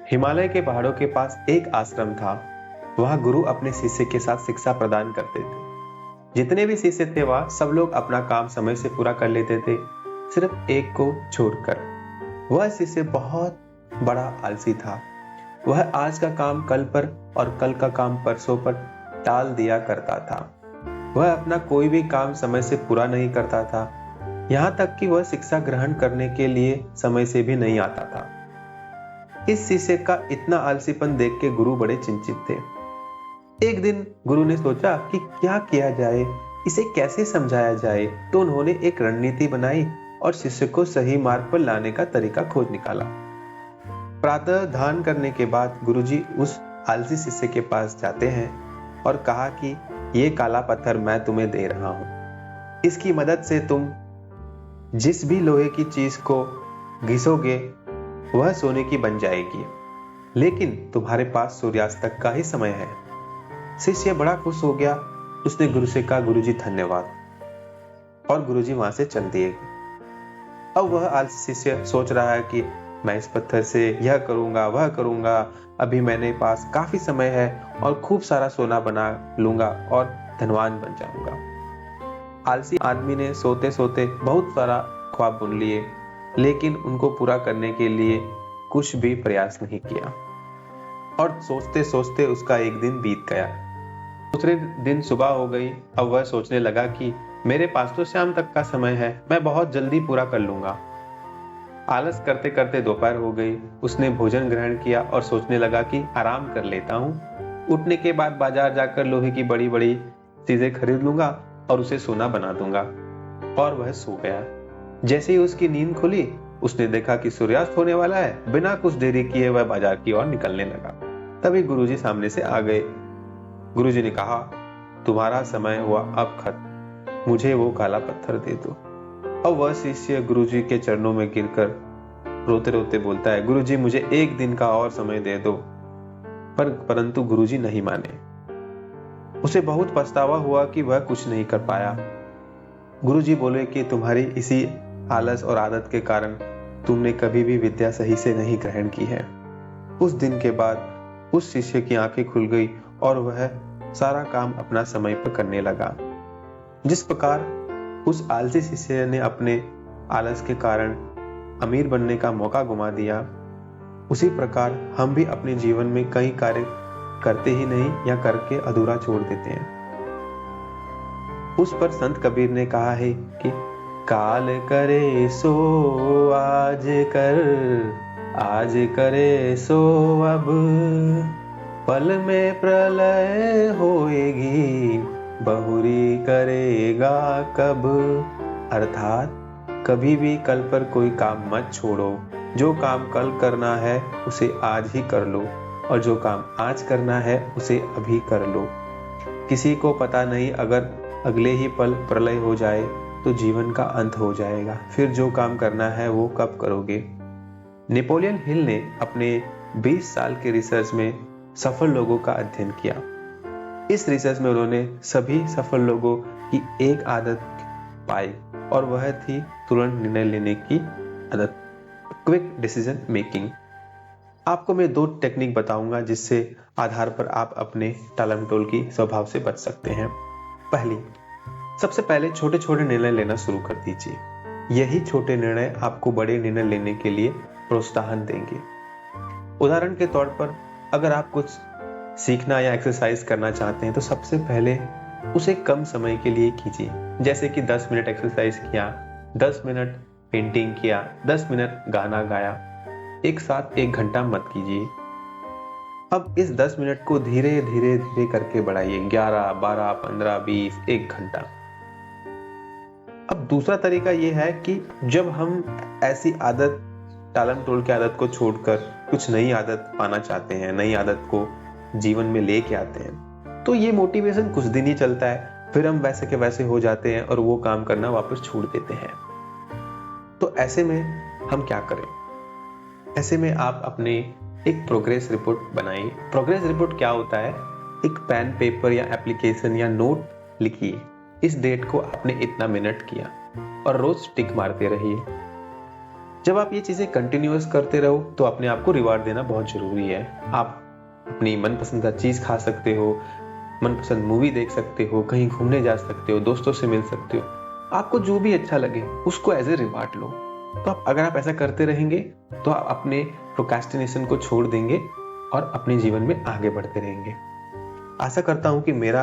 हिमालय के पहाड़ों के पास एक आश्रम था। वहाँ गुरु अपने शिष्य के साथ शिक्षा प्रदान करते थे। जितने भी शिष्य थे वह सब लोग अपना काम समय से पूरा कर लेते थे, सिर्फ एक को छोड़कर। वह शिष्य बहुत बड़ा आलसी था। वह आज का काम कल पर और कल का काम परसों पर टाल दिया करता था। वह अपना कोई भी काम समय से पूरा नहीं करता था, यहाँ तक कि वह शिक्षा ग्रहण करने के लिए समय से भी नहीं आता था। इस शिष्य का इतना आलसीपन देख के गुरु बड़े चिंतित थे। एक दिन गुरु ने सोचा कि क्या किया जाए, इसे कैसे समझाया जाए। तो उन्होंने एक रणनीति बनाई और शिष्य को सही मार्ग पर लाने का तरीका खोज निकाला। प्रातः ध्यान करने के बाद गुरुजी उस आलसी शिष्य के पास जाते हैं और कहा कि ये काला पत्थर मैं तुम्हें दे रहा हूं। इसकी मदद से तुम जिस भी लोहे की चीज को घिसोगे वह सोने की बन जाएगी, लेकिन तुम्हारे पास सूर्यास्त तक का ही समय है। शिष्य बड़ा खुश हो गया। उसने गुरु से कहा, गुरुजी धन्यवाद, और गुरुजी वहां से चल दिए। अब वह आलसी शिष्य सोच रहा है कि मैं इस पत्थर से यह करूंगा वह करूंगा, अभी मेरे पास काफी समय है और खूब सारा सोना बना लूंगा और धनवान बन जाऊंगा। आलसी आदमी ने सोते सोते बहुत सारा ख्वाब बुन लिए, लेकिन उनको पूरा करने के लिए कुछ भी प्रयास नहीं किया और सोचते सोचते उसका एक दिन बीत गया। दूसरे दिन सुबह हो गई। अब वह सोचने लगा कि मेरे पास तो शाम तक का समय है, मैं बहुत जल्दी पूरा कर लूंगा। आलस करते करते दोपहर हो गई। उसने भोजन ग्रहण किया और सोचने लगा कि आराम कर लेता हूँ। उठने के बाद बाजार जाकर लोहे की बड़ी बड़ी चीजें खरीद लूंगा और उसे सोना बना दूंगा। और वह सो गया। जैसे ही उसकी नींद खुली, उसने देखा कि सूर्यास्त होने वाला है। बिना कुछ देरी किए वह बाजार की ओर निकलने लगा। तभी गुरुजी सामने से आ गए। गुरुजी ने कहा, तुम्हारा समय हुआ अब खत्म, मुझे वो काला पत्थर दे दो। अब वह शिष्य गुरुजी के चरणों में गिरकर रोते रोते बोलता है, गुरुजी मुझे एक दिन का और समय दे दो। परंतु गुरुजी नहीं माने। उसे बहुत पछतावा हुआ कि वह कुछ नहीं कर पाया। गुरुजी बोले कि तुम्हारी इसी आलस और आदत के कारण तुमने कभी भी विद्या सही से नहीं ग्रहण की है। उस दिन के बाद उस शिष्य की आंखें खुल गई और वह सारा काम अपना समय पर करने लगा। जिस प्रकार उस आलसी शिष्य ने अपने आलस के कारण अमीर बनने का मौका गुमा दिया, उसी प्रकार हम भी अपने जीवन में कई कार्य करते ही नहीं या करके अधूरा छोड़ देते हैं। उस पर संत कबीर ने कहा है कि काल करे सो आज कर, आज करे सो अब, पल में प्रलय होएगी, बहुरी करेगा कब। अर्थात कभी भी कल पर कोई काम मत छोड़ो। जो काम कल करना है उसे आज ही कर लो, और जो काम आज करना है उसे अभी कर लो। किसी को पता नहीं, अगर अगले ही पल प्रलय हो जाए तो जीवन का अंत हो जाएगा। फिर जो काम करना है वो कब करोगे। नेपोलियन हिल ने अपने 20 साल के रिसर्च में सफल लोगों का अध्ययन किया। इस रिसर्च में उन्होंने सभी सफल लोगों की एक आदत पाई, और वह थी तुरंत निर्णय लेने की आदत, क्विक डिसीजन मेकिंग। आपको मैं 2 टेक्निक बताऊंगा जिससे आधार पर आप अपने टालमटोल की स्वभाव से बच सकते हैं। पहली, सबसे पहले छोटे छोटे निर्णय लेना शुरू कर दीजिए। यही छोटे निर्णय आपको बड़े निर्णय लेने के लिए प्रोत्साहन देंगे। उदाहरण के तौर पर, अगर आप कुछ सीखना या एक्सरसाइज करना चाहते हैं तो सबसे पहले उसे कम समय के लिए कीजिए। जैसे कि 10 मिनट एक्सरसाइज किया, 10 मिनट पेंटिंग किया, 10 मिनट गाना गाया। एक साथ 1 घंटा मत कीजिए। अब इस 10 मिनट को धीरे धीरे धीरे करके बढ़ाइए, 11, 12, 15, 20, 1 घंटा। अब दूसरा तरीका यह है कि जब हम ऐसी आदत, टालमटोल की आदत को छोड़कर कुछ नई आदत पाना चाहते हैं, नई आदत को जीवन में लेके आते हैं, तो ये मोटिवेशन कुछ दिन ही चलता है, फिर हम वैसे के वैसे हो जाते हैं और वो काम करना वापस छोड़ देते हैं। तो ऐसे में हम क्या करें? ऐसे में आप अपने एक प्रोग्रेस रिपोर्ट बनाइए। प्रोग्रेस रिपोर्ट क्या होता है? एक पेन, पेपर या एप्लीकेशन या नोट लिखिए, इस डेट को आपने इतना मिनट किया, और रोज टिक मारते रहिए। जब आप ये चीजें कंटिन्यूअस करते रहो तो अपने आप को रिवार्ड देना बहुत जरूरी है। आप अपनी मनपसंद चीज खा सकते हो, मनपसंद मूवी देख सकते हो, कहीं घूमने जा सकते हो, दोस्तों से मिल सकते हो। आपको जो भी अच्छा लगे उसको एज ए रिवार्ड लो। तो अगर आप ऐसा करते रहेंगे तो आप अपने प्रोक्रेस्टिनेशन को छोड़ देंगे और अपने जीवन में आगे बढ़ते रहेंगे। आशा करता हूं कि मेरा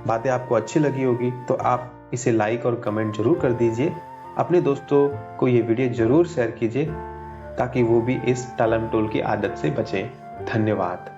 बातें आपको अच्छी लगी होगी, तो आप इसे लाइक और कमेंट जरूर कर दीजिए। अपने दोस्तों को ये वीडियो जरूर शेयर कीजिए ताकि वो भी इस टालम टोल की आदत से बचें। धन्यवाद।